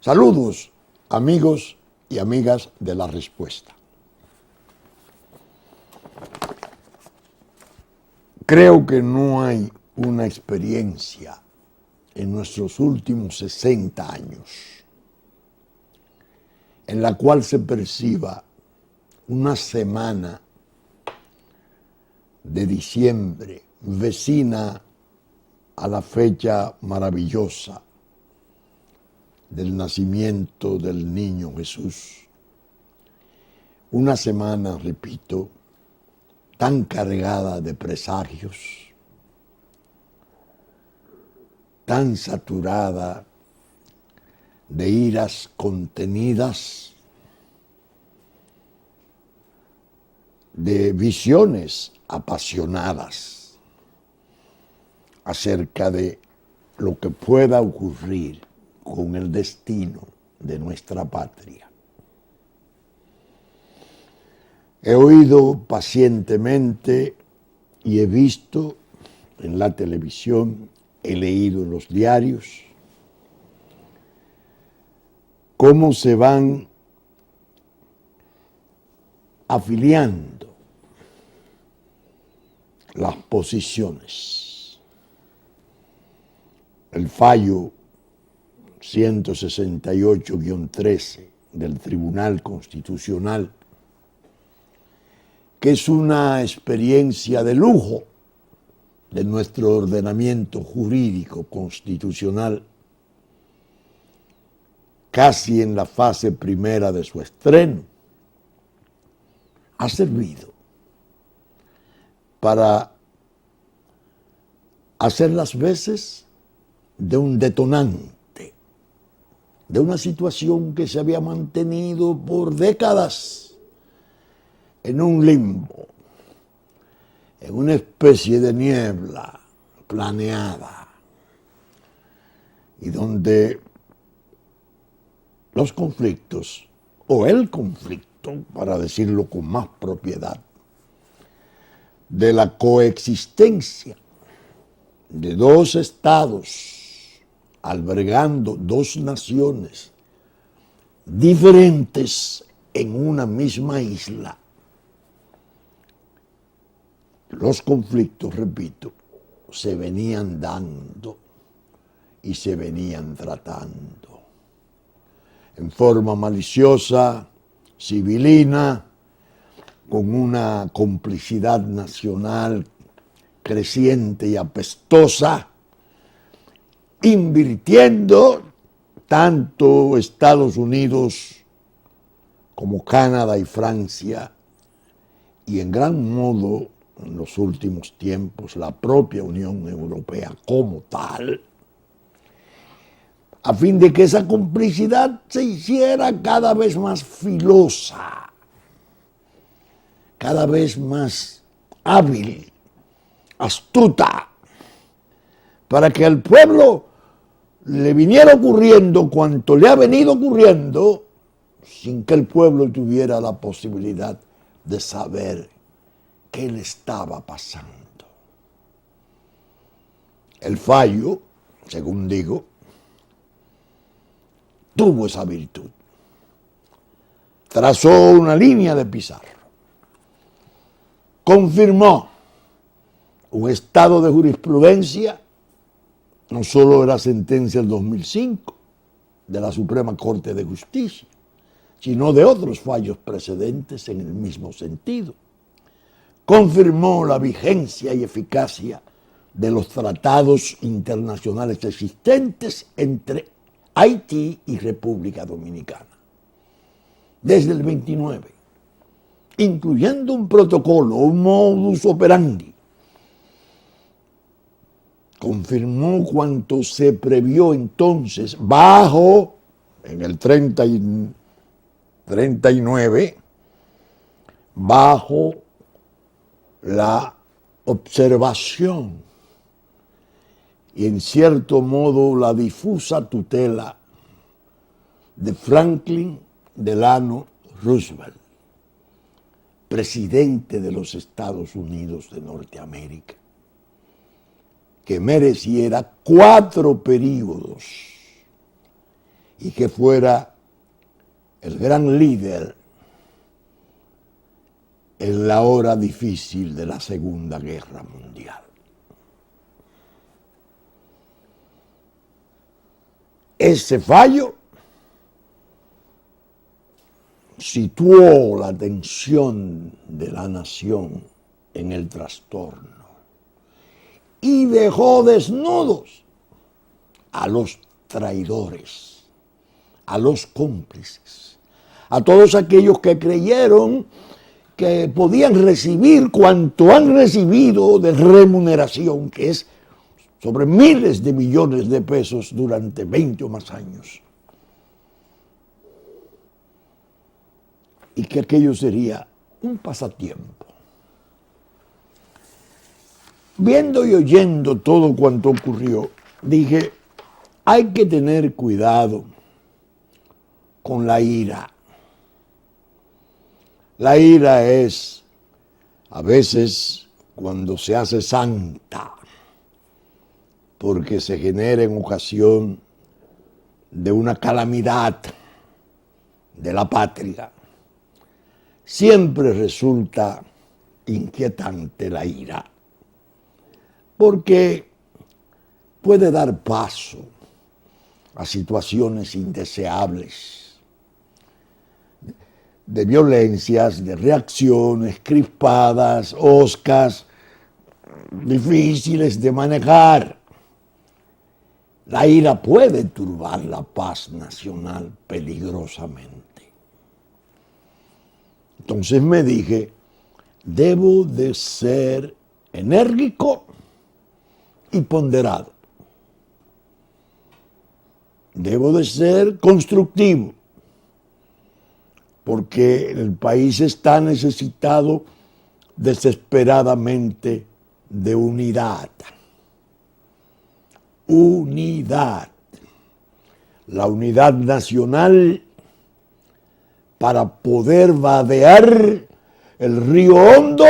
Saludos, amigos y amigas de La Respuesta. Creo que no hay una experiencia en nuestros últimos 60 años en la cual se perciba una semana de diciembre vecina a la fecha maravillosa del nacimiento del niño Jesús. Una semana, repito, tan cargada de presagios, tan saturada de iras contenidas, de visiones apasionadas acerca de lo que pueda ocurrir con el destino de nuestra patria. He oído pacientemente y he visto en la televisión, he leído en los diarios, cómo se van afiliando las posiciones. El fallo 168-13 del Tribunal Constitucional, que es una experiencia de lujo de nuestro ordenamiento jurídico constitucional, casi en la fase primera de su estreno, ha servido para hacer las veces de un detonante de una situación que se había mantenido por décadas en un limbo, en una especie de niebla planeada, y donde los conflictos, o el conflicto, para decirlo con más propiedad, de la coexistencia de dos estados albergando dos naciones diferentes en una misma isla. Los conflictos, repito, se venían dando y se venían tratando en forma maliciosa, civilina, con una complicidad nacional creciente y apestosa, invirtiendo tanto Estados Unidos como Canadá y Francia, y en gran modo en los últimos tiempos la propia Unión Europea como tal, a fin de que esa complicidad se hiciera cada vez más filosa, cada vez más hábil, astuta, para que al pueblo le viniera ocurriendo cuanto le ha venido ocurriendo, sin que el pueblo tuviera la posibilidad de saber qué le estaba pasando. El fallo, según digo, tuvo esa virtud. Trazó una línea de pizarra. Confirmó un estado de jurisprudencia, no solo de la sentencia del 2005 de la Suprema Corte de Justicia, sino de otros fallos precedentes en el mismo sentido. Confirmó la vigencia y eficacia de los tratados internacionales existentes entre Haití y República Dominicana desde el 29, incluyendo un protocolo, un modus operandi. Confirmó cuanto se previó entonces bajo, en el 39, bajo la observación y en cierto modo la difusa tutela de Franklin Delano Roosevelt, presidente de los Estados Unidos de Norteamérica, que mereciera 4 períodos y que fuera el gran líder en la hora difícil de la Segunda Guerra Mundial. Ese fallo situó la atención de la nación en el trastorno y dejó desnudos a los traidores, a los cómplices, a todos aquellos que creyeron que podían recibir cuanto han recibido de remuneración, que es sobre miles de millones de pesos durante 20 o más años. Y que aquello sería un pasatiempo. Viendo y oyendo todo cuanto ocurrió, dije, hay que tener cuidado con la ira. La ira es, a veces, cuando se hace santa, porque se genera en ocasión de una calamidad de la patria. Siempre resulta inquietante la ira, porque puede dar paso a situaciones indeseables, de violencias, de reacciones crispadas, hoscas, difíciles de manejar. La ira puede turbar la paz nacional peligrosamente. Entonces me dije, debo de ser enérgico y ponderado. Debo de ser constructivo, porque el país está necesitado desesperadamente de unidad. Unidad. La unidad nacional para poder vadear el río hondo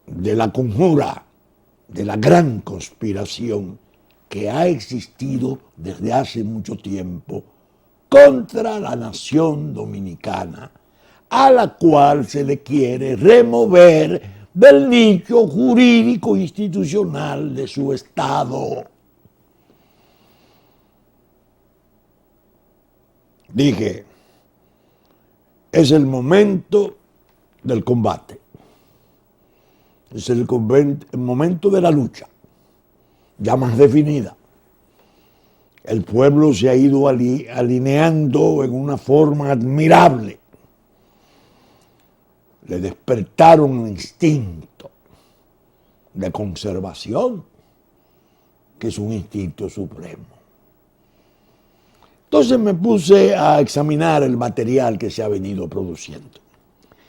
de la conjura, de la gran conspiración que ha existido desde hace mucho tiempo contra la nación dominicana, a la cual se le quiere remover del nicho jurídico institucional de su Estado. Dije, es el momento del combate, es el momento de la lucha, ya más definida. El pueblo se ha ido alineando en una forma admirable. Le despertaron un instinto de conservación, que es un instinto supremo. Entonces me puse a examinar el material que se ha venido produciendo.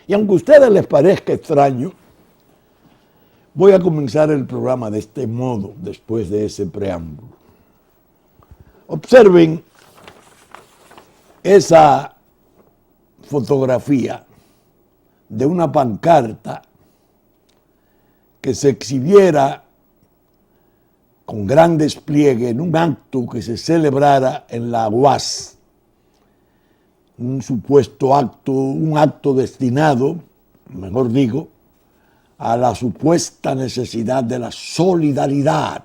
Y aunque a ustedes les parezca extraño, voy a comenzar el programa de este modo, después de ese preámbulo. Observen esa fotografía de una pancarta que se exhibiera con gran despliegue en un acto que se celebrara en la UAS, un supuesto acto, un acto destinado, mejor digo, a la supuesta necesidad de la solidaridad.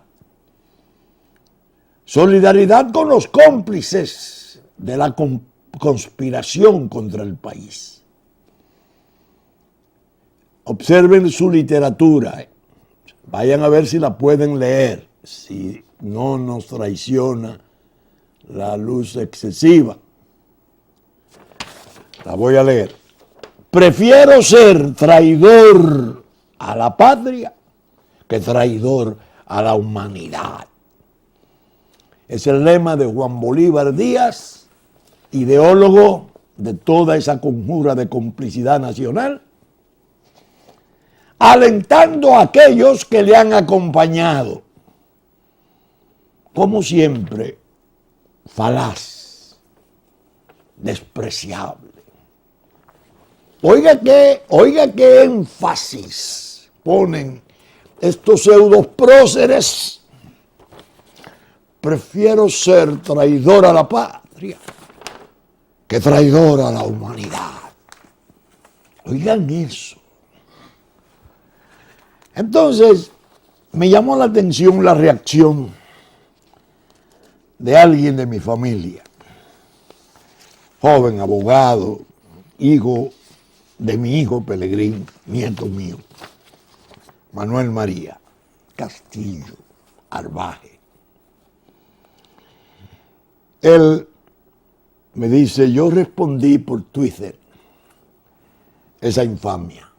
Solidaridad con los cómplices de la conspiración contra el país. Observen su literatura, vayan a ver si la pueden leer, si no nos traiciona la luz excesiva. La voy a leer. Prefiero ser traidor a la patria que traidor a la humanidad. Es el lema de Juan Bolívar Díaz, ideólogo de toda esa conjura de complicidad nacional, alentando a aquellos que le han acompañado. Como siempre, falaz, despreciable. Oiga qué énfasis ponen estos pseudos próceres. Prefiero ser traidor a la paz patria. ¡Qué traidora a la humanidad! Oigan eso. Entonces, me llamó la atención la reacción de alguien de mi familia, joven abogado, hijo de mi hijo Pelegrín, nieto mío, Manuel María Castillo Arbaje. Él me dice, yo respondí por Twitter esa infamia.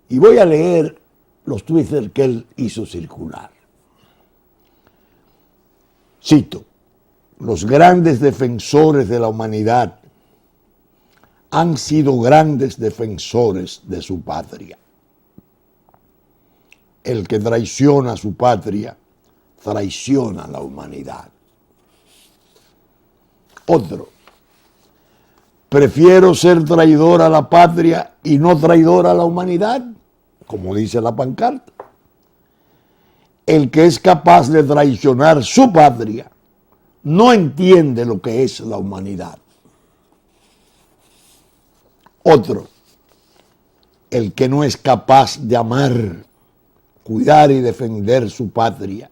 Y voy a leer los Twitter que él hizo circular. Cito, los grandes defensores de la humanidad han sido grandes defensores de su patria. El que traiciona a su patria, traiciona a la humanidad. Otro, prefiero ser traidor a la patria y no traidor a la humanidad, como dice la pancarta. El que es capaz de traicionar su patria no entiende lo que es la humanidad. Otro, el que no es capaz de amar, cuidar y defender su patria,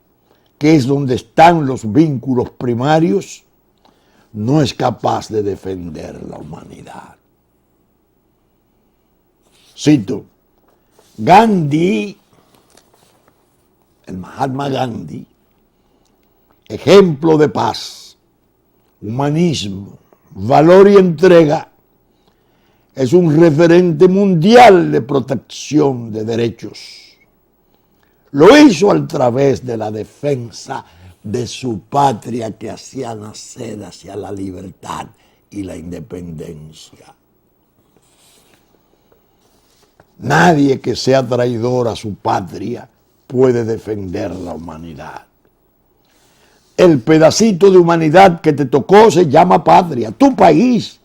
que es donde están los vínculos primarios, no es capaz de defender la humanidad. Cito, Gandhi, el Mahatma Gandhi, ejemplo de paz, humanismo, valor y entrega, es un referente mundial de protección de derechos. Lo hizo a través de la defensa de su patria que hacía nacer hacia la libertad y la independencia. Nadie que sea traidor a su patria puede defender la humanidad. El pedacito de humanidad que te tocó se llama patria, tu país.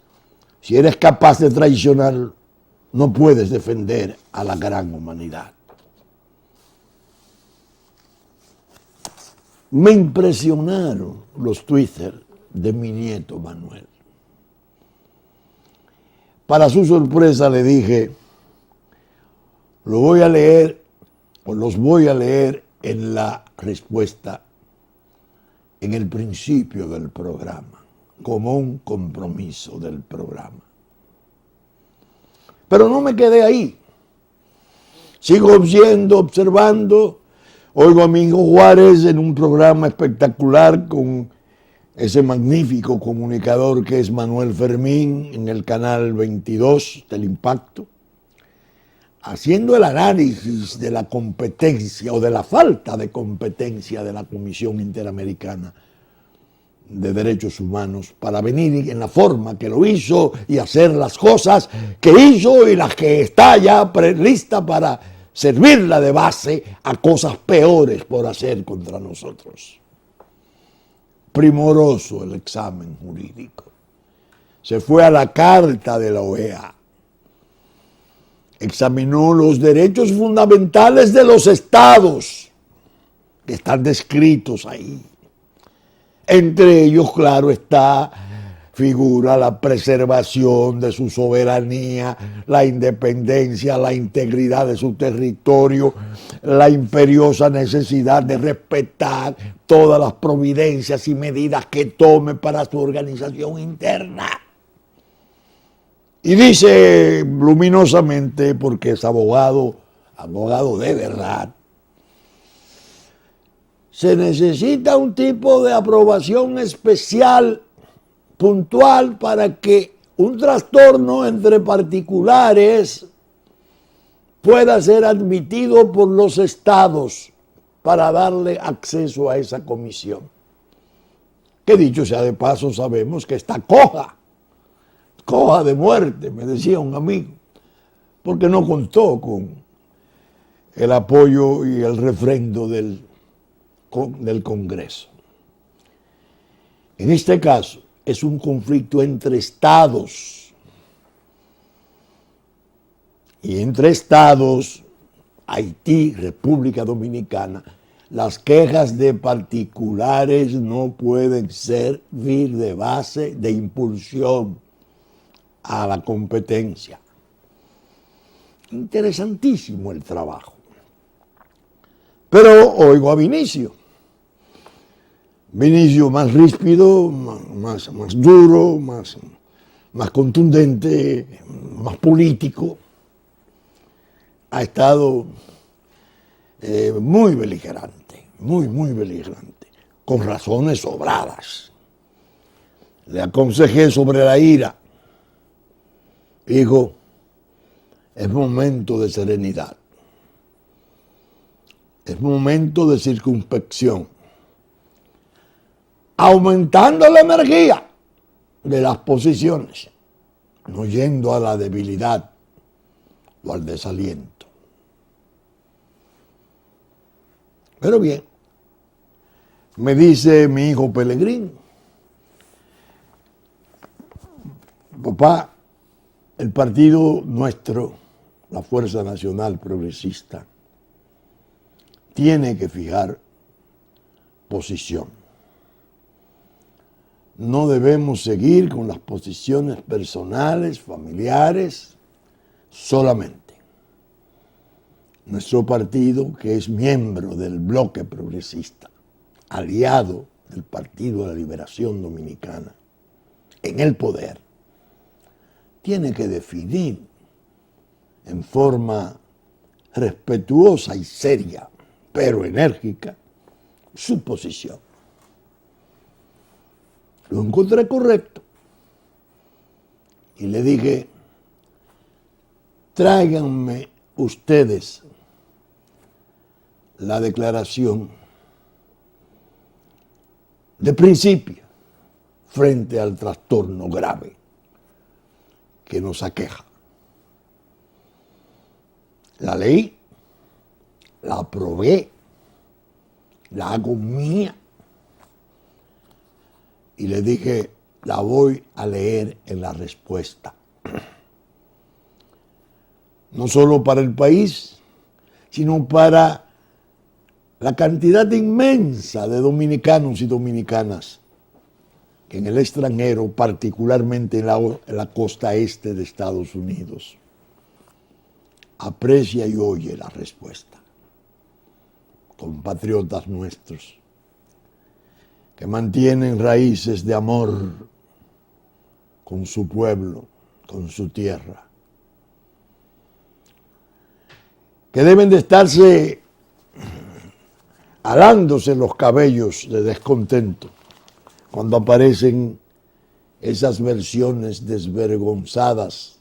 Si eres capaz de traicionarlo, no puedes defender a la gran humanidad. Me impresionaron los Twitter de mi nieto Manuel. Para su sorpresa le dije, los voy a leer en la respuesta, en el principio del programa, como un compromiso del programa. Pero no me quedé ahí. Sigo observando. Oigo a mi hijo Juárez en un programa espectacular con ese magnífico comunicador que es Manuel Fermín en el canal 22 del Impacto, haciendo el análisis de la competencia o de la falta de competencia de la Comisión Interamericana de Derechos Humanos para venir en la forma que lo hizo y hacer las cosas que hizo y las que está ya lista para servirla de base a cosas peores por hacer contra nosotros. Primoroso el examen jurídico. Se fue a la Carta de la OEA. Examinó los derechos fundamentales de los estados que están descritos ahí. Entre ellos, claro está, figura la preservación de su soberanía, la independencia, la integridad de su territorio, la imperiosa necesidad de respetar todas las providencias y medidas que tome para su organización interna. Y dice luminosamente, porque es abogado de verdad, se necesita un tipo de aprobación especial puntual para que un trastorno entre particulares pueda ser admitido por los estados para darle acceso a esa comisión. Que dicho sea de paso, sabemos que está coja de muerte, me decía un amigo, porque no contó con el apoyo y el refrendo del Congreso. En este caso, es un conflicto entre estados. Y entre estados, Haití, República Dominicana, Las quejas de particulares no pueden servir de base de impulsión a la competencia. Interesantísimo el trabajo. Pero oigo a Vinicio. Vinicio más ríspido, más duro, más contundente, más político. Ha estado muy beligerante, muy beligerante, con razones sobradas. Le aconsejé sobre la ira. Dijo, es momento de serenidad. Es momento de circunspección. Aumentando la energía de las posiciones, no yendo a la debilidad o al desaliento. Pero bien, me dice mi hijo Pelegrín, papá, el partido nuestro, la Fuerza Nacional Progresista, tiene que fijar posición. No debemos seguir con las posiciones personales, familiares, solamente. Nuestro partido, que es miembro del bloque progresista, aliado del Partido de la Liberación Dominicana, en el poder, tiene que definir en forma respetuosa y seria, pero enérgica, su posición. Lo encontré correcto y le dije, tráiganme ustedes la declaración de principio frente al trastorno grave que nos aqueja. La leí, la aprobé, la hago mía y le dije, la voy a leer en la respuesta. No solo para el país, sino para la cantidad inmensa de dominicanos y dominicanas que en el extranjero, particularmente en la costa este de Estados Unidos, aprecia y oye la respuesta. Compatriotas nuestros que mantienen raíces de amor con su pueblo, con su tierra, que deben de estarse alándose los cabellos de descontento cuando aparecen esas versiones desvergonzadas.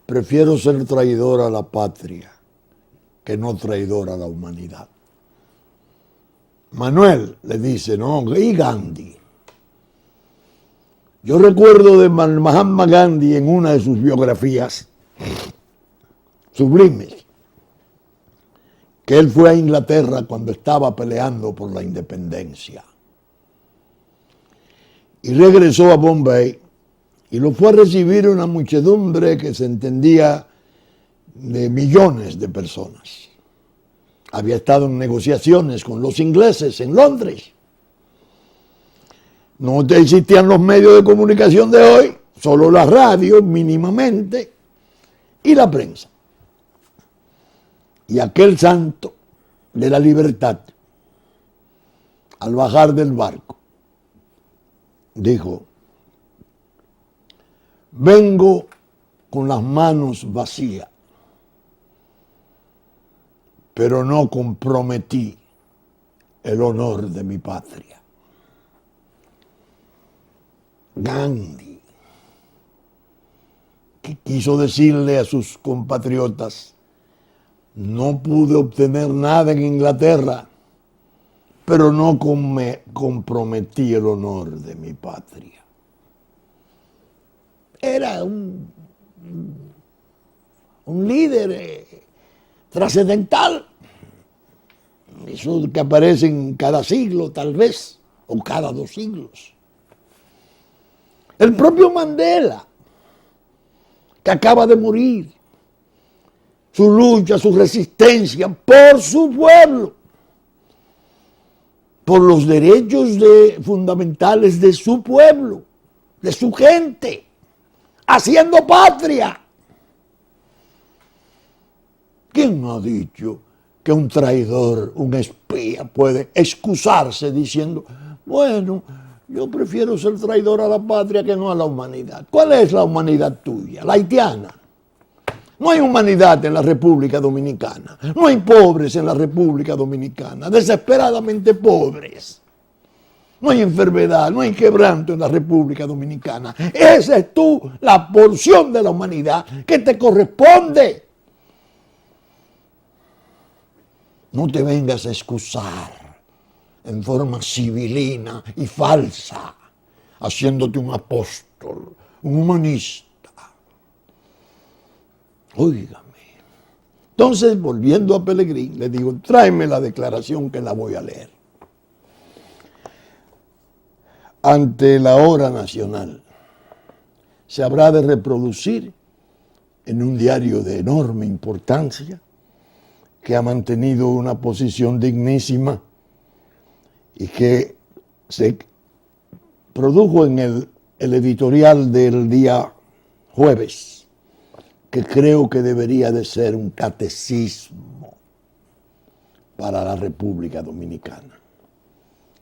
Prefiero ser traidor a la patria que no traidor a la humanidad. Manuel le dice, no, y Gandhi. Yo recuerdo de Mahatma Gandhi en una de sus biografías sublimes, que él fue a Inglaterra cuando estaba peleando por la independencia. Y regresó a Bombay y lo fue a recibir una muchedumbre que se entendía de millones de personas. Había estado en negociaciones con los ingleses en Londres. No existían los medios de comunicación de hoy, solo la radio mínimamente y la prensa. Y aquel santo de la libertad, al bajar del barco, dijo, vengo con las manos vacías, pero no comprometí el honor de mi patria. Gandhi, que quiso decirle a sus compatriotas, no pude obtener nada en Inglaterra, pero no comprometí el honor de mi patria. Era un líder trascendental, eso que aparece en cada siglo tal vez, o cada 2 siglos. El propio Mandela, que acaba de morir, su lucha, su resistencia por su pueblo, por los derechos fundamentales de su pueblo, de su gente, haciendo patria. ¿Quién ha dicho que un traidor, un espía puede excusarse diciendo, bueno, yo prefiero ser traidor a la patria que no a la humanidad? ¿Cuál es la humanidad tuya? La haitiana. No hay humanidad en la República Dominicana. No hay pobres en la República Dominicana, desesperadamente pobres. No hay enfermedad, no hay quebranto en la República Dominicana. Esa es la porción de la humanidad que te corresponde. No te vengas a excusar en forma civilina y falsa, haciéndote un apóstol, un humanista. Óigame. Entonces, volviendo a Pelegrín, le digo, tráeme la declaración que la voy a leer. Ante la hora nacional, se habrá de reproducir en un diario de enorme importancia, que ha mantenido una posición dignísima y que se produjo en el editorial del día jueves, que creo que debería de ser un catecismo para la República Dominicana.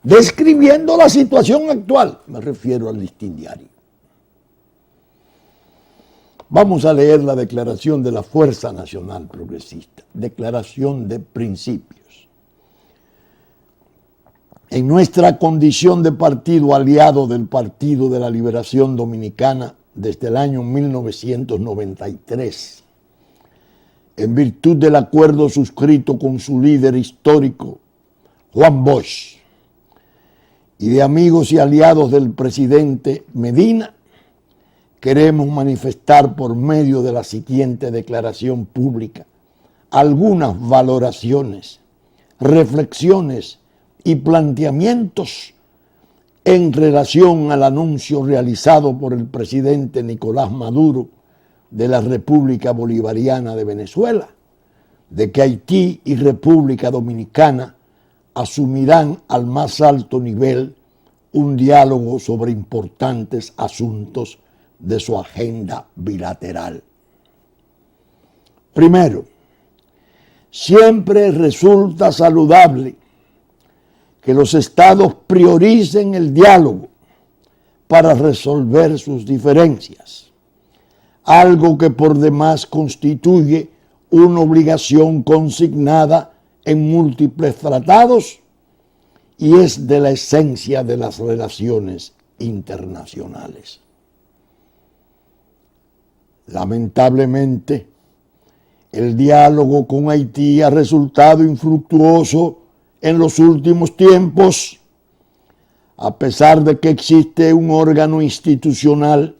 Describiendo la situación actual, me refiero al Listín Diario. Vamos a leer la declaración de la Fuerza Nacional Progresista, declaración de principios. En nuestra condición de partido aliado del Partido de la Liberación Dominicana desde el año 1993, en virtud del acuerdo suscrito con su líder histórico, Juan Bosch, y de amigos y aliados del presidente Medina, queremos manifestar por medio de la siguiente declaración pública algunas valoraciones, reflexiones y planteamientos en relación al anuncio realizado por el presidente Nicolás Maduro de la República Bolivariana de Venezuela, de que Haití y República Dominicana asumirán al más alto nivel un diálogo sobre importantes asuntos de su agenda bilateral. Primero, siempre resulta saludable que los estados prioricen el diálogo para resolver sus diferencias, algo que por demás constituye una obligación consignada en múltiples tratados y es de la esencia de las relaciones internacionales. Lamentablemente, el diálogo con Haití ha resultado infructuoso en los últimos tiempos, a pesar de que existe un órgano institucional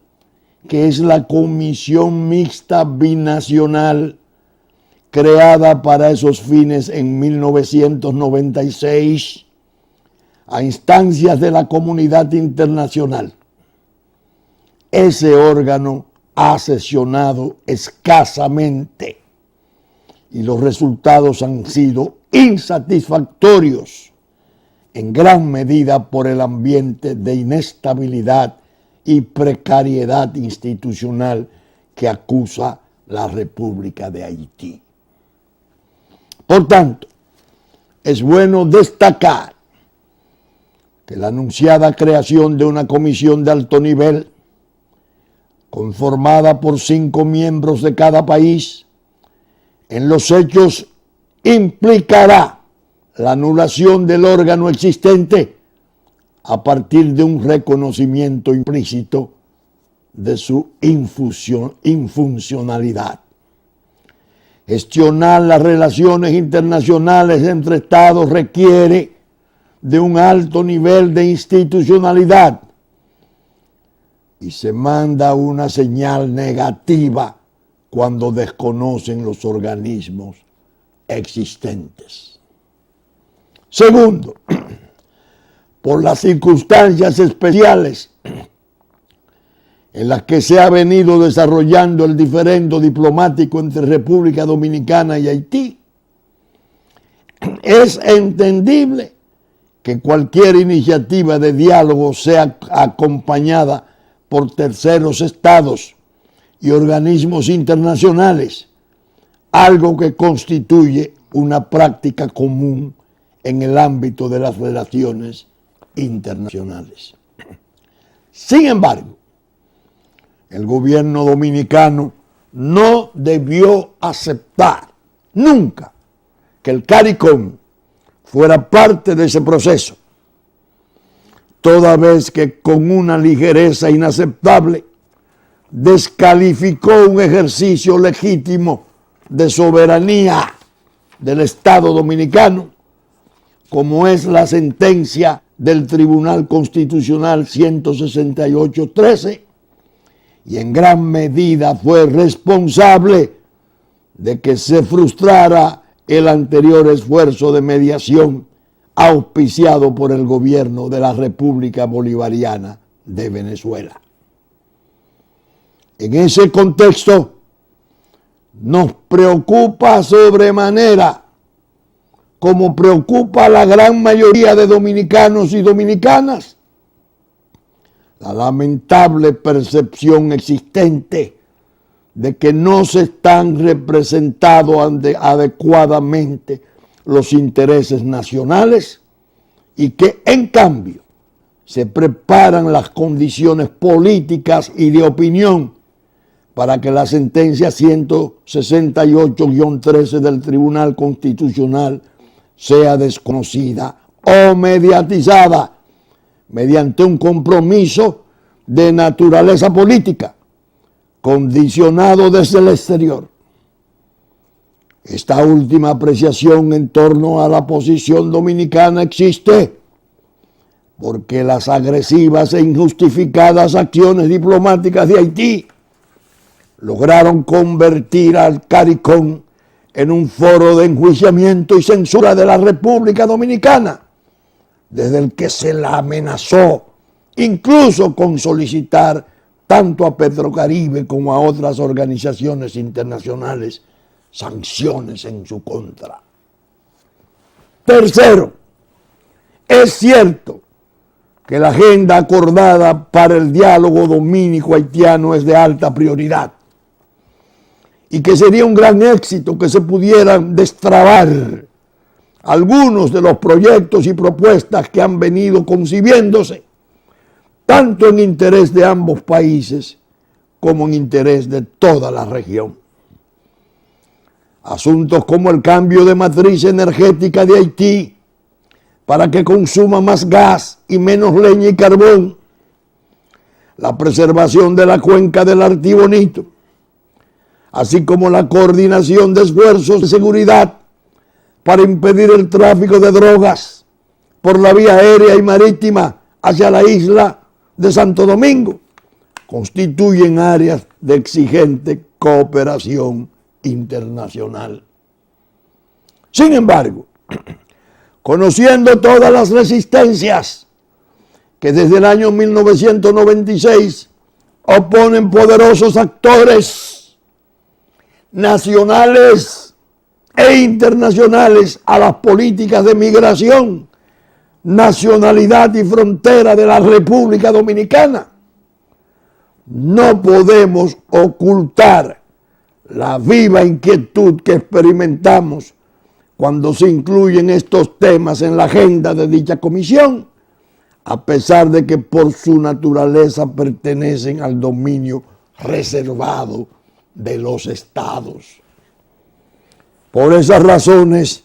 que es la Comisión Mixta Binacional, creada para esos fines en 1996, a instancias de la comunidad internacional. Ese órgano ha sesionado escasamente y los resultados han sido insatisfactorios, en gran medida por el ambiente de inestabilidad y precariedad institucional que acusa la República de Haití. Por tanto, es bueno destacar que la anunciada creación de una comisión de alto nivel, conformada por 5 miembros de cada país, en los hechos implicará la anulación del órgano existente a partir de un reconocimiento implícito de su infuncionalidad. Gestionar las relaciones internacionales entre Estados requiere de un alto nivel de institucionalidad y se manda una señal negativa cuando desconocen los organismos existentes. Segundo, por las circunstancias especiales en las que se ha venido desarrollando el diferendo diplomático entre República Dominicana y Haití, es entendible que cualquier iniciativa de diálogo sea acompañada por terceros estados y organismos internacionales, algo que constituye una práctica común en el ámbito de las relaciones internacionales. Sin embargo, el gobierno dominicano no debió aceptar nunca que el CARICOM fuera parte de ese proceso, toda vez que con una ligereza inaceptable descalificó un ejercicio legítimo de soberanía del Estado dominicano, como es la sentencia del Tribunal Constitucional 168-13, y en gran medida fue responsable de que se frustrara el anterior esfuerzo de mediación auspiciado por el gobierno de la República Bolivariana de Venezuela. En ese contexto, nos preocupa sobremanera, como preocupa a la gran mayoría de dominicanos y dominicanas, la lamentable percepción existente de que no se están representados adecuadamente los intereses nacionales y que en cambio se preparan las condiciones políticas y de opinión para que la sentencia 168-13 del Tribunal Constitucional sea desconocida o mediatizada mediante un compromiso de naturaleza política, condicionado desde el exterior. Esta última apreciación en torno a la posición dominicana existe porque las agresivas e injustificadas acciones diplomáticas de Haití lograron convertir al CARICOM en un foro de enjuiciamiento y censura de la República Dominicana, desde el que se la amenazó, incluso con solicitar tanto a Petrocaribe como a otras organizaciones internacionales sanciones en su contra. Tercero, es cierto que la agenda acordada para el diálogo dominico-haitiano es de alta prioridad y que sería un gran éxito que se pudieran destrabar algunos de los proyectos y propuestas que han venido concibiéndose, tanto en interés de ambos países como en interés de toda la región. Asuntos como el cambio de matriz energética de Haití para que consuma más gas y menos leña y carbón, la preservación de la cuenca del Artibonito, así como la coordinación de esfuerzos de seguridad para impedir el tráfico de drogas por la vía aérea y marítima hacia la isla de Santo Domingo, constituyen áreas de exigente cooperación internacional. Sin embargo, conociendo todas las resistencias que desde el año 1996 oponen poderosos actores nacionales e internacionales a las políticas de migración, nacionalidad y frontera de la República Dominicana, no podemos ocultar la viva inquietud que experimentamos cuando se incluyen estos temas en la agenda de dicha comisión, a pesar de que por su naturaleza pertenecen al dominio reservado de los estados. Por esas razones,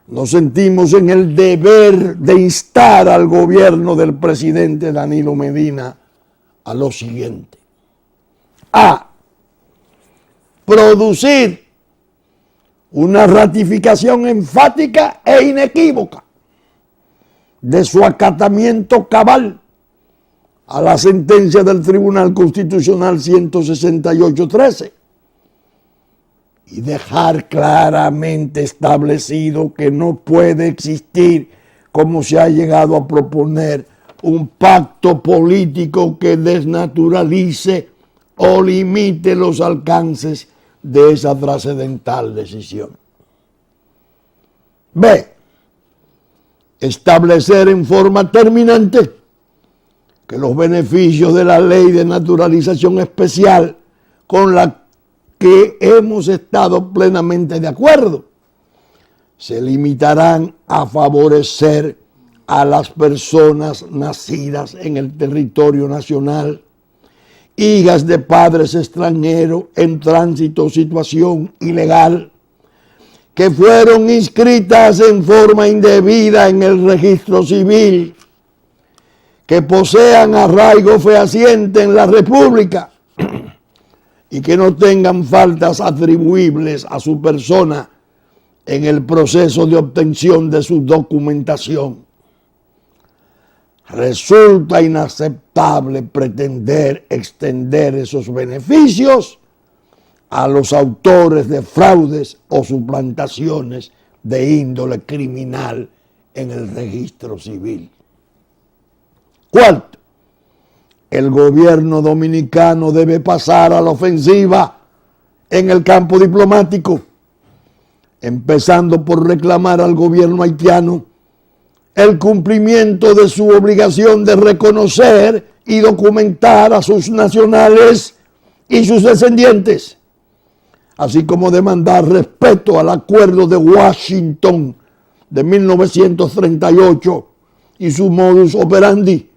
nos sentimos en el deber de instar al gobierno del presidente Danilo Medina a lo siguiente: a producir una ratificación enfática e inequívoca de su acatamiento cabal a la sentencia del Tribunal Constitucional 168-13 y dejar claramente establecido que no puede existir, como se ha llegado a proponer, un pacto político que desnaturalice o limite los alcances de esa trascendental decisión. B. establecer en forma terminante que los beneficios de la ley de naturalización especial con la que hemos estado plenamente de acuerdo se limitarán a favorecer a las personas nacidas en el territorio nacional, hijas de padres extranjeros en tránsito o situación ilegal, que fueron inscritas en forma indebida en el registro civil, que posean arraigo fehaciente en la República y que no tengan faltas atribuibles a su persona en el proceso de obtención de su documentación. Resulta inaceptable pretender extender esos beneficios a los autores de fraudes o suplantaciones de índole criminal en el registro civil. Cuarto, el gobierno dominicano debe pasar a la ofensiva en el campo diplomático, empezando por reclamar al gobierno haitiano el cumplimiento de su obligación de reconocer y documentar a sus nacionales y sus descendientes, así como demandar respeto al Acuerdo de Washington de 1938 y su modus operandi,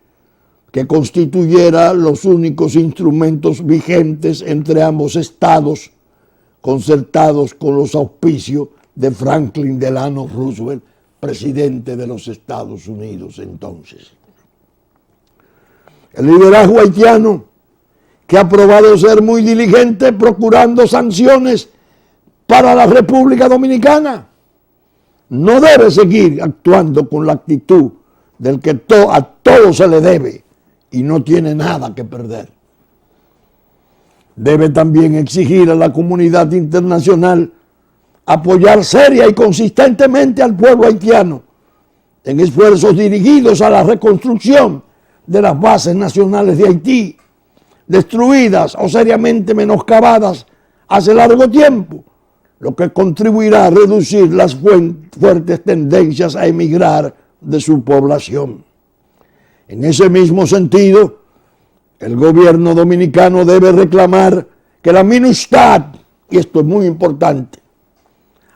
que constituyera los únicos instrumentos vigentes entre ambos estados, concertados con los auspicios de Franklin Delano Roosevelt, presidente de los Estados Unidos entonces. El liderazgo haitiano, que ha probado ser muy diligente procurando sanciones para la República Dominicana, no debe seguir actuando con la actitud del que a todo se le debe y no tiene nada que perder. Debe también exigir a la comunidad internacional apoyar seria y consistentemente al pueblo haitiano en esfuerzos dirigidos a la reconstrucción de las bases nacionales de Haití, destruidas o seriamente menoscabadas hace largo tiempo, lo que contribuirá a reducir las fuertes tendencias a emigrar de su población. En ese mismo sentido, el gobierno dominicano debe reclamar que la MINUSTAD, y esto es muy importante,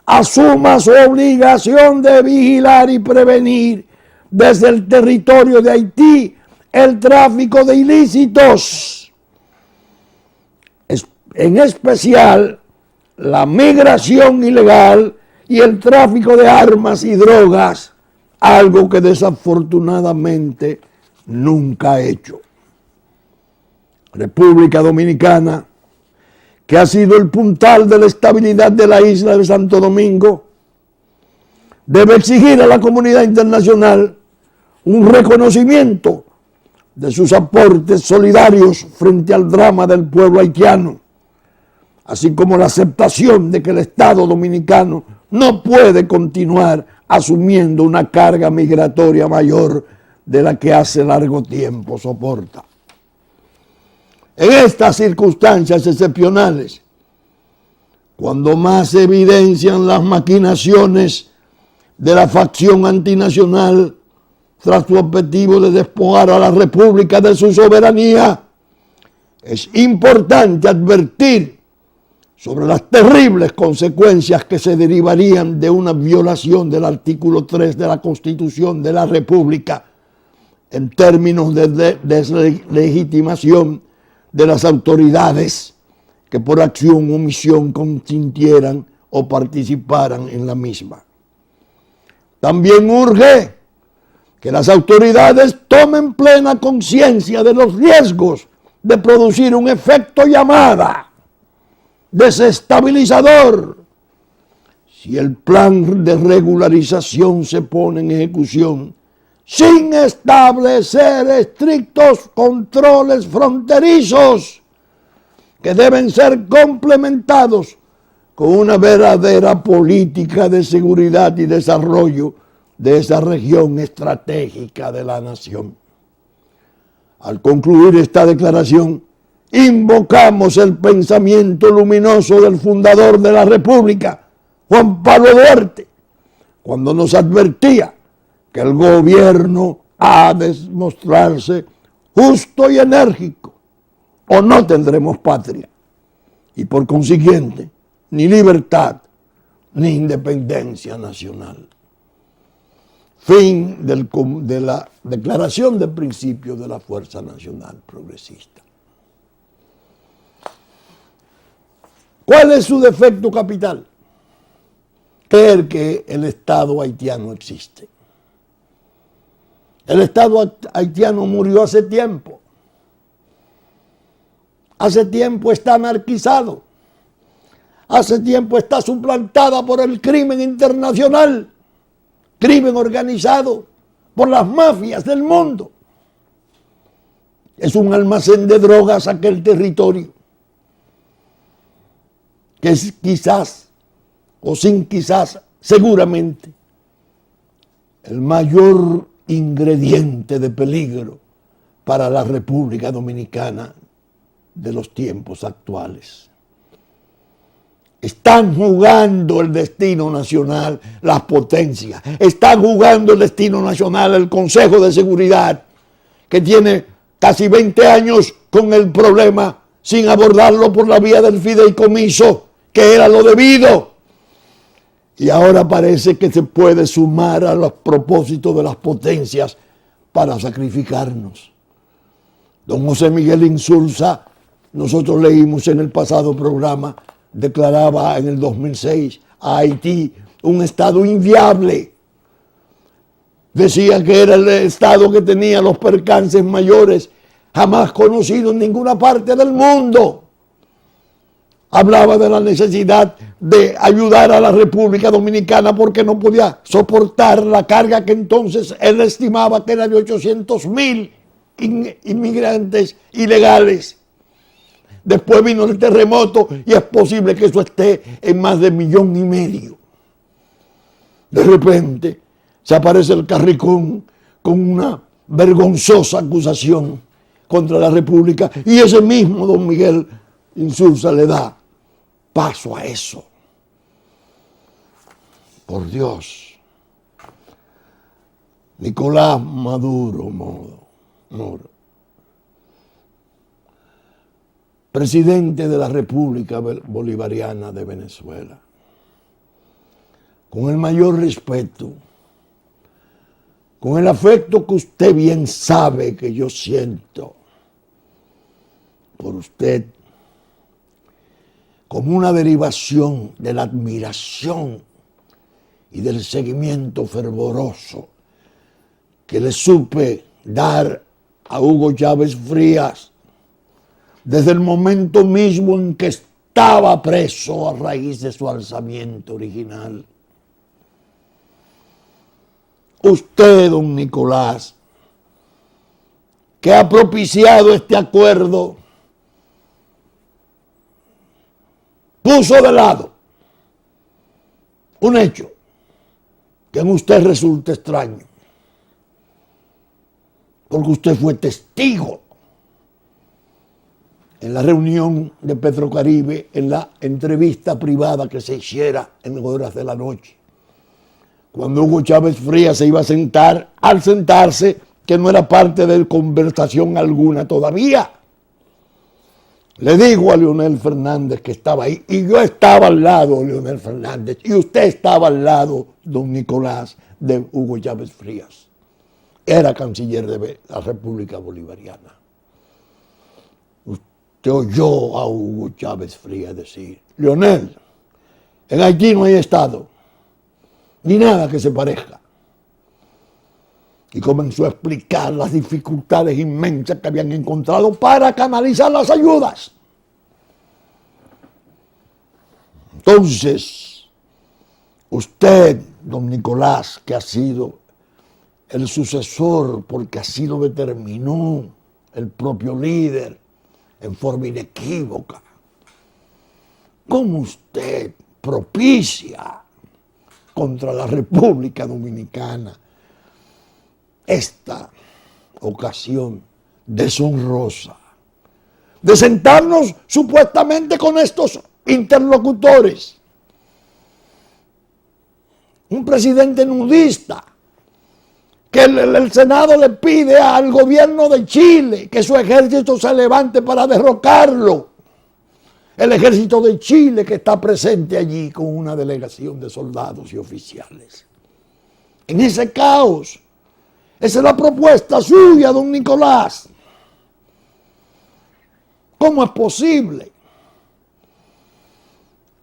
asuma su obligación de vigilar y prevenir desde el territorio de Haití el tráfico de ilícitos, en especial la migración ilegal y el tráfico de armas y drogas, algo que desafortunadamente nunca ha hecho. República Dominicana, que ha sido el puntal de la estabilidad de la isla de Santo Domingo, debe exigir a la comunidad internacional un reconocimiento de sus aportes solidarios frente al drama del pueblo haitiano, así como la aceptación de que el Estado dominicano no puede continuar asumiendo una carga migratoria mayor de la que hace largo tiempo soporta. En estas circunstancias excepcionales, cuando más se evidencian las maquinaciones de la facción antinacional tras su objetivo de despojar a la República de su soberanía, es importante advertir sobre las terribles consecuencias que se derivarían de una violación del artículo 3 de la Constitución de la República en términos de deslegitimación de las autoridades que por acción o omisión consintieran o participaran en la misma. También urge que las autoridades tomen plena conciencia de los riesgos de producir un efecto llamada desestabilizador si el plan de regularización se pone en ejecución sin establecer estrictos controles fronterizos que deben ser complementados con una verdadera política de seguridad y desarrollo de esa región estratégica de la nación. Al concluir esta declaración, invocamos el pensamiento luminoso del fundador de la República, Juan Pablo Duarte, cuando nos advertía que el gobierno ha de mostrarse justo y enérgico, o no tendremos patria, y por consiguiente, ni libertad, ni independencia nacional. Fin de la declaración de principios de la Fuerza Nacional Progresista. ¿Cuál es su defecto capital? Creer que el Estado haitiano existe. El Estado haitiano murió hace tiempo. Hace tiempo está anarquizado. Hace tiempo está suplantada por el crimen internacional. Crimen organizado por las mafias del mundo. Es un almacén de drogas aquel territorio, que es quizás, o sin quizás, seguramente, el mayor ingrediente de peligro para la República Dominicana de los tiempos actuales. Están jugando el destino nacional las potencias. Están jugando el destino nacional el Consejo de Seguridad, que tiene casi 20 años con el problema sin abordarlo por la vía del fideicomiso, que era lo debido. Y ahora parece que se puede sumar a los propósitos de las potencias para sacrificarnos. Don José Miguel Insulza, nosotros leímos en el pasado programa, declaraba en el 2006 a Haití un estado inviable. Decía que era el estado que tenía los percances mayores jamás conocidos en ninguna parte del mundo. Hablaba de la necesidad de ayudar a la República Dominicana porque no podía soportar la carga que entonces él estimaba que era de 800,000 inmigrantes ilegales. Después vino el terremoto y es posible que eso esté en más de 1,5 millones. De repente se aparece el Carricón con una vergonzosa acusación contra la República y ese mismo don Miguel Insulza le da paso a eso. Por Dios. Nicolás Maduro Moro, presidente de la República Bolivariana de Venezuela, con el mayor respeto, con el afecto que usted bien sabe que yo siento por usted, como una derivación de la admiración y del seguimiento fervoroso que le supe dar a Hugo Chávez Frías desde el momento mismo en que estaba preso a raíz de su alzamiento original. Usted, don Nicolás, que ha propiciado este acuerdo, puso de lado un hecho que en usted resulta extraño, porque usted fue testigo en la reunión de Petrocaribe, en la entrevista privada que se hiciera en horas de la noche, cuando Hugo Chávez Frías se iba a sentar, al sentarse, que no era parte de conversación alguna todavía. Le digo a Leonel Fernández que estaba ahí, y yo estaba al lado de Leonel Fernández, y usted estaba al lado, don Nicolás, de Hugo Chávez Frías. Era canciller de la República Bolivariana. Usted oyó a Hugo Chávez Frías decir: Leonel, en Haití no hay Estado, ni nada que se parezca. Y comenzó a explicar las dificultades inmensas que habían encontrado para canalizar las ayudas. Entonces, usted, don Nicolás, que ha sido el sucesor, porque así lo determinó el propio líder en forma inequívoca, ¿cómo usted propicia contra la República Dominicana esta ocasión deshonrosa de sentarnos supuestamente con estos interlocutores? Un presidente nudista que el Senado le pide al gobierno de Chile que su ejército se levante para derrocarlo. El ejército de Chile que está presente allí con una delegación de soldados y oficiales. En ese caos, esa es la propuesta suya, don Nicolás. ¿Cómo es posible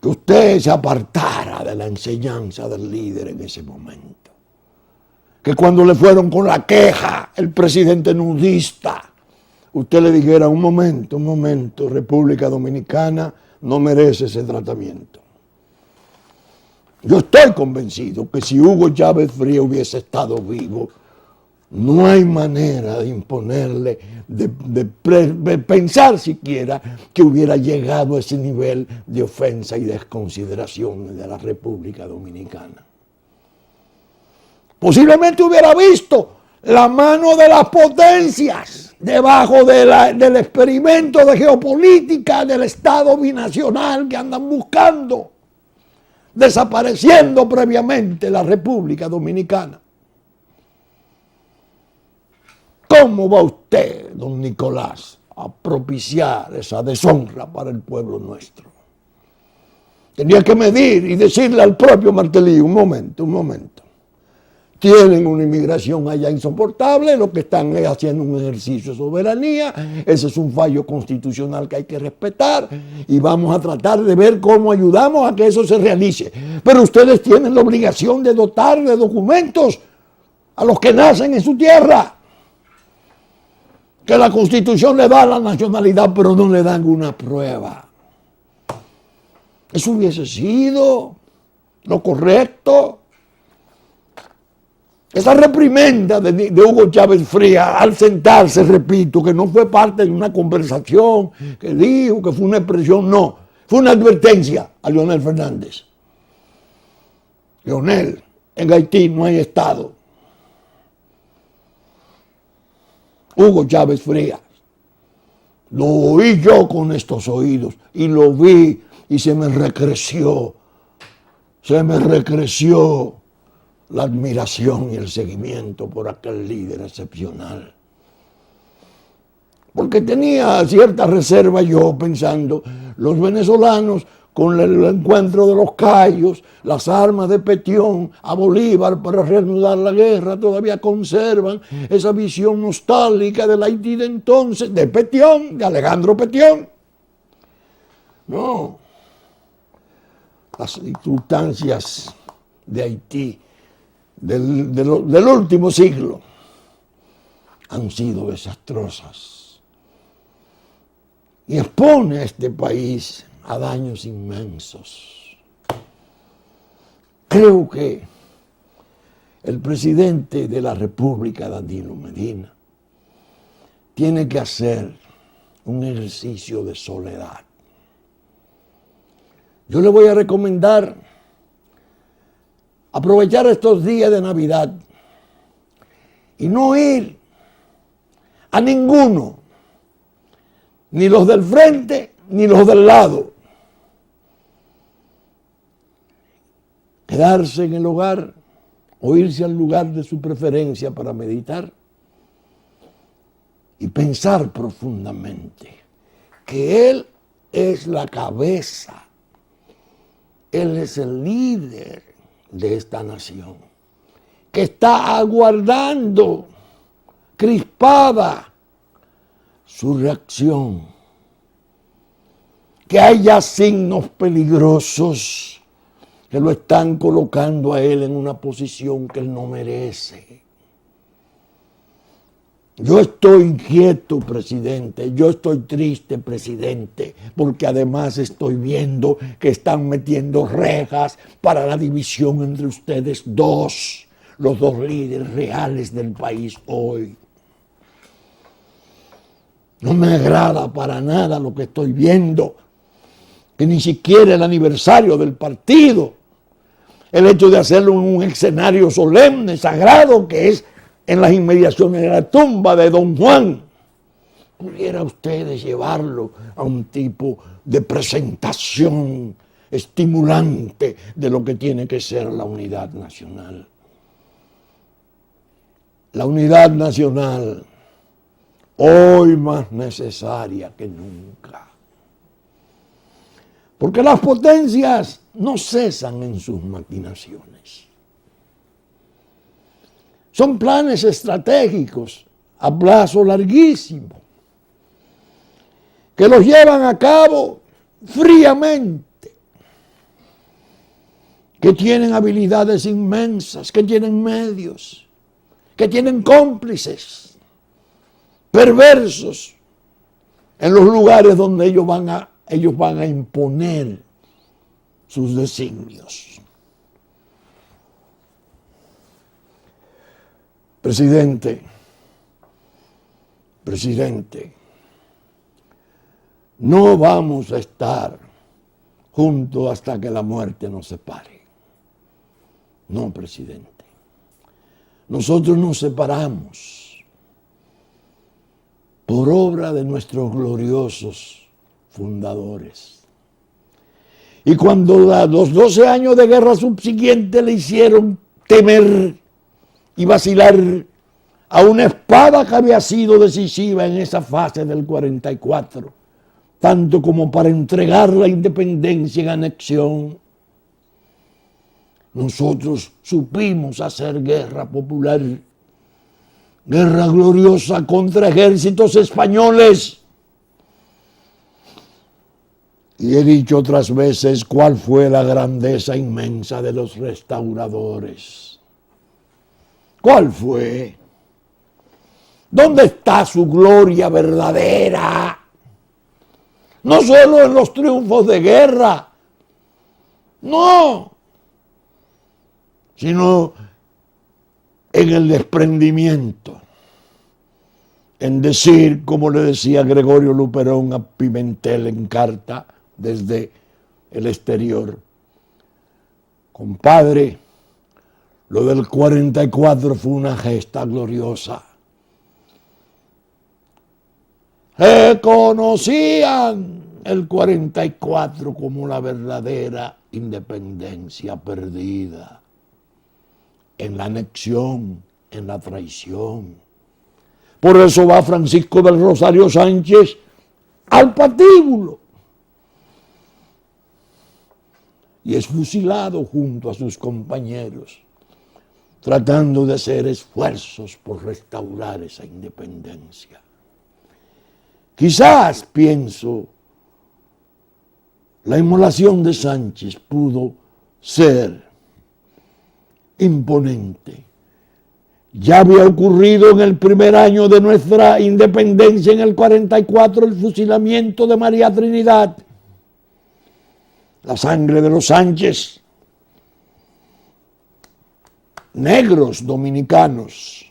que usted se apartara de la enseñanza del líder en ese momento? Que cuando le fueron con la queja, el presidente nudista, usted le dijera, un momento, República Dominicana no merece ese tratamiento. Yo estoy convencido que si Hugo Chávez Frías hubiese estado vivo, no hay manera de imponerle, de pensar siquiera que hubiera llegado a ese nivel de ofensa y desconsideración de la República Dominicana. Posiblemente hubiera visto la mano de las potencias debajo del experimento de geopolítica del Estado binacional que andan buscando, desapareciendo previamente la República Dominicana. ¿Cómo va usted, don Nicolás, a propiciar esa deshonra para el pueblo nuestro? Tenía que medir y decirle al propio Martelly, un momento. Tienen una inmigración allá insoportable, lo que están es haciendo un ejercicio de soberanía, ese es un fallo constitucional que hay que respetar y vamos a tratar de ver cómo ayudamos a que eso se realice. Pero ustedes tienen la obligación de dotar de documentos a los que nacen en su tierra, que la Constitución le da la nacionalidad, pero no le dan una prueba. Eso hubiese sido lo correcto. Esa reprimenda de Hugo Chávez Frías al sentarse, repito, que no fue parte de una conversación, que dijo que fue una expresión, no, fue una advertencia a Leonel Fernández. Leonel, en Haití no hay Estado. Hugo Chávez Frías, lo oí yo con estos oídos y lo vi y se me recreció la admiración y el seguimiento por aquel líder excepcional. Porque tenía cierta reserva yo pensando, los venezolanos con el encuentro de los Cayos, las armas de Petión a Bolívar para reanudar la guerra, todavía conservan esa visión nostálgica del Haití de entonces, de Petión, de Alejandro Petión. No, las circunstancias de Haití del último siglo han sido desastrosas y expone a este país a daños inmensos. Creo que el presidente de la República, Danilo Medina, tiene que hacer un ejercicio de soledad. Yo le voy a recomendar aprovechar estos días de Navidad y no ir a ninguno, ni los del frente, ni los del lado. Quedarse en el hogar o irse al lugar de su preferencia para meditar y pensar profundamente que Él es la cabeza, Él es el líder de esta nación, que está aguardando crispada su reacción, que hay ya signos peligrosos que lo están colocando a él en una posición que él no merece. Yo estoy inquieto, presidente, yo estoy triste, presidente, porque además estoy viendo que están metiendo rejas para la división entre ustedes dos, los dos líderes reales del país hoy. No me agrada para nada lo que estoy viendo, que ni siquiera el aniversario del partido, el hecho de hacerlo en un escenario solemne, sagrado, que es en las inmediaciones de la tumba de Don Juan, pudiera ustedes llevarlo a un tipo de presentación estimulante de lo que tiene que ser la unidad nacional. la unidad nacional, hoy más necesaria que nunca. Porque las potencias no cesan en sus maquinaciones. Son planes estratégicos a plazo larguísimo, que los llevan a cabo fríamente, que tienen habilidades inmensas, que tienen medios, que tienen cómplices perversos en los lugares donde ellos van a imponer sus designios. Presidente, no vamos a estar juntos hasta que la muerte nos separe. No, presidente. Nosotros nos separamos por obra de nuestros gloriosos fundadores. Y cuando los 12 años de guerra subsiguiente le hicieron temer y vacilar a una espada que había sido decisiva en esa fase del 44, tanto como para entregar la independencia en anexión, nosotros supimos hacer guerra popular, guerra gloriosa contra ejércitos españoles. Y he dicho otras veces cuál fue la grandeza inmensa de los restauradores. ¿Cuál fue? ¿Dónde está su gloria verdadera? No solo en los triunfos de guerra, no, sino en el desprendimiento, en decir, como le decía Gregorio Luperón a Pimentel en carta desde el exterior: compadre, lo del 44 fue una gesta gloriosa. Reconocían el 44 como la verdadera independencia perdida en la anexión, en la traición. Por eso va Francisco del Rosario Sánchez al patíbulo y es fusilado junto a sus compañeros, tratando de hacer esfuerzos por restaurar esa independencia. Quizás, pienso, la inmolación de Sánchez pudo ser imponente. Ya había ocurrido en el primer año de nuestra independencia, en el 44, el fusilamiento de María Trinidad. La sangre de los Sánchez, negros dominicanos,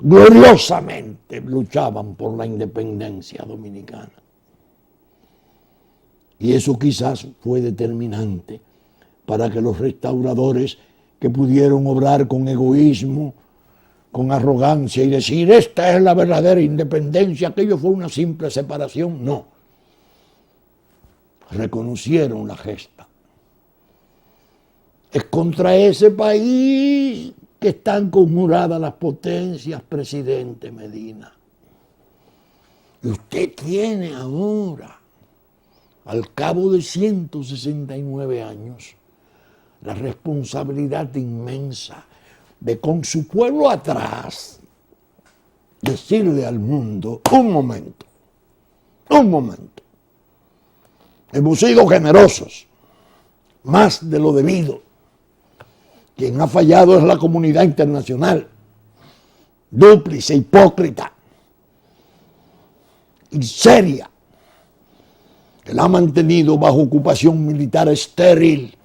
gloriosamente luchaban por la independencia dominicana. Y eso quizás fue determinante para que los restauradores, que pudieron obrar con egoísmo, con arrogancia y decir esta es la verdadera independencia, aquello fue una simple separación, no. Reconocieron la gesta. Es contra ese país que están conjuradas las potencias, presidente Medina. Y usted tiene ahora, al cabo de 169 años, la responsabilidad inmensa de, con su pueblo atrás, decirle al mundo: un momento, hemos sido generosos, más de lo debido. Quien ha fallado es la comunidad internacional, dúplice, hipócrita y seria, que la ha mantenido bajo ocupación militar estéril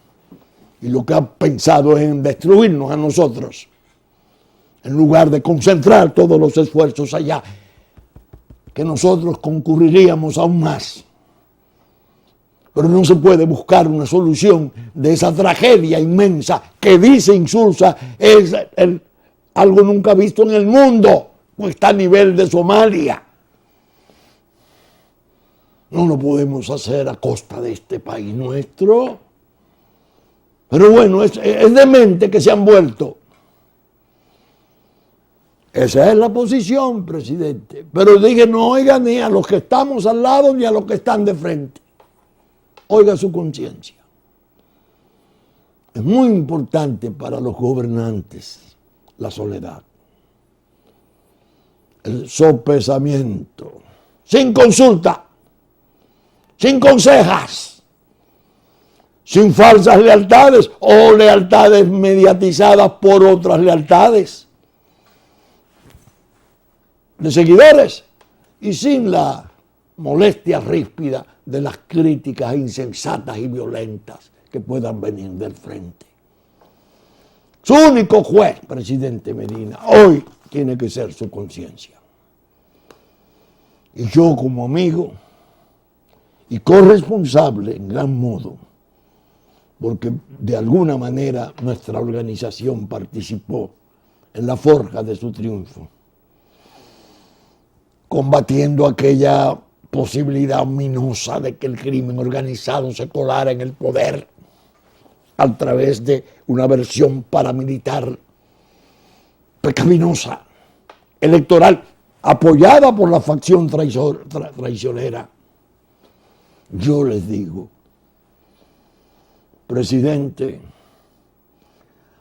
y lo que ha pensado es en destruirnos a nosotros, en lugar de concentrar todos los esfuerzos allá, que nosotros concurriríamos aún más. Pero no se puede buscar una solución de esa tragedia inmensa que dice Insulza es algo nunca visto en el mundo, pues está a nivel de Somalia. No lo podemos hacer a costa de este país nuestro. Pero bueno, es demente que se han vuelto. Esa es la posición, presidente. Pero dije, no oiga ni a los que estamos al lado ni a los que están de frente. Oiga su conciencia. Es muy importante para los gobernantes la soledad. El sopesamiento. Sin consulta. Sin consejas. Sin falsas lealtades o lealtades mediatizadas por otras lealtades de seguidores y sin la molestia ríspida de las críticas insensatas y violentas que puedan venir del frente. Su único juez, presidente Medina, hoy tiene que ser su conciencia. Y yo como amigo y corresponsable en gran modo, porque de alguna manera nuestra organización participó en la forja de su triunfo, combatiendo aquella posibilidad ominosa de que el crimen organizado se colara en el poder a través de una versión paramilitar pecaminosa, electoral, apoyada por la facción traicionera. Yo les digo, presidente,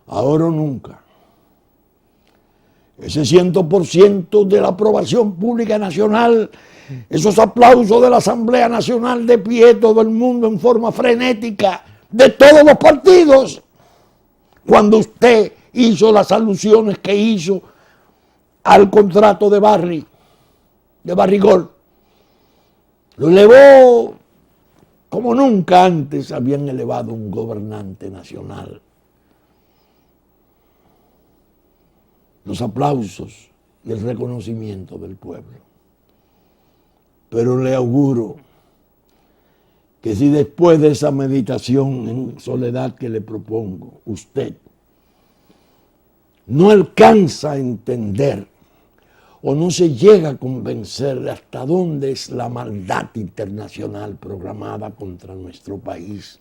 ahora o nunca, ese 100% de la aprobación pública nacional, esos aplausos de la Asamblea Nacional de pie, todo el mundo en forma frenética, de todos los partidos, cuando usted hizo las alusiones que hizo al contrato de Barrigol, lo elevó como nunca antes habían elevado un gobernante nacional. Los aplausos y el reconocimiento del pueblo. Pero le auguro que si después de esa meditación en soledad que le propongo, usted no alcanza a entender o no se llega a convencer de hasta dónde es la maldad internacional programada contra nuestro país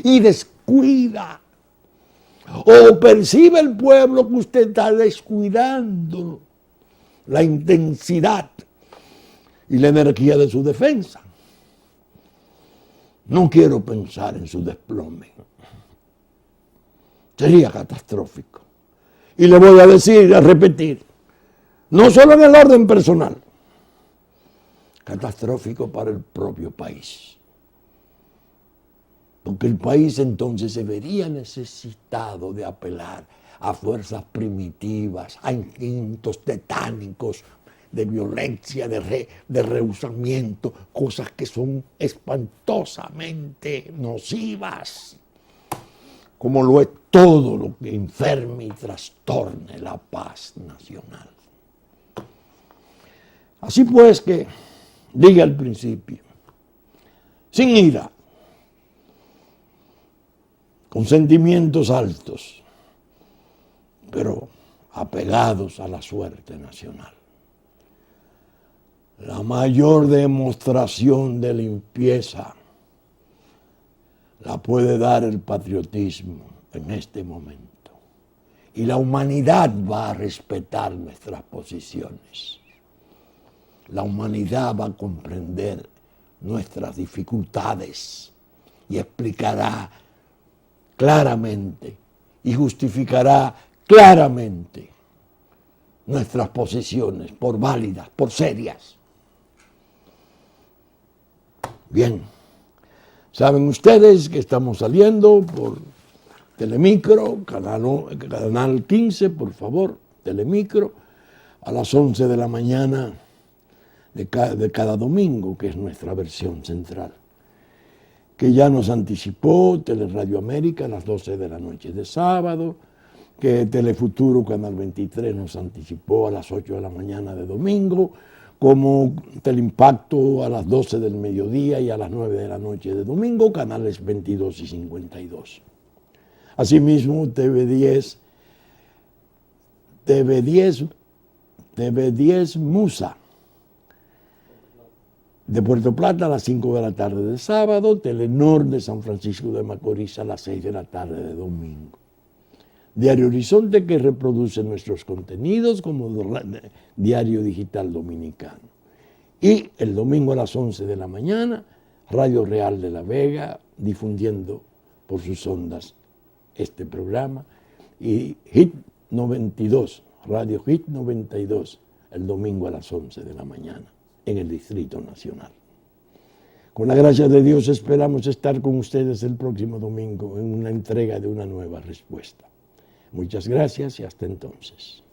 y descuida o percibe el pueblo que usted está descuidando la intensidad y la energía de su defensa, no quiero pensar en su desplome. Sería catastrófico. Y le voy a decir, a repetir, no solo en el orden personal, catastrófico para el propio país. Porque el país entonces se vería necesitado de apelar a fuerzas primitivas, a instintos tetánicos de violencia, de rehusamiento, cosas que son espantosamente nocivas, como lo es todo lo que enferme y trastorne la paz nacional. Así pues que, diga al principio, sin ira, con sentimientos altos, pero apegados a la suerte nacional. La mayor demostración de limpieza la puede dar el patriotismo en este momento. Y la humanidad va a respetar nuestras posiciones. La humanidad va a comprender nuestras dificultades y explicará claramente y justificará claramente nuestras posiciones por válidas, por serias. Bien, saben ustedes que estamos saliendo por Telemicro, canal 15, por favor, Telemicro, a las 11 de la mañana de cada domingo, que es nuestra versión central, que ya nos anticipó Teleradio América a las 12 de la noche de sábado, que Telefuturo Canal 23 nos anticipó a las 8 de la mañana de domingo, como Teleimpacto a las 12 del mediodía y a las 9 de la noche de domingo, canales 22 y 52. Asimismo, TV10 Musa, de Puerto Plata a las 5 de la tarde de sábado, Telenor de San Francisco de Macorís a las 6 de la tarde de domingo. Diario Horizonte, que reproduce nuestros contenidos como Diario Digital Dominicano. Y el domingo a las 11 de la mañana, Radio Real de La Vega, difundiendo por sus ondas este programa. Y Hit 92, Radio Hit 92, el domingo a las 11 de la mañana, en el Distrito Nacional. Con la gracia de Dios esperamos estar con ustedes el próximo domingo en una entrega de una nueva respuesta. Muchas gracias y hasta entonces.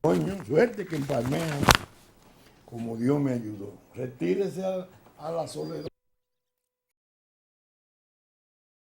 Coño, suerte que empalmea como Dios me ayudó. Retírese a la soledad.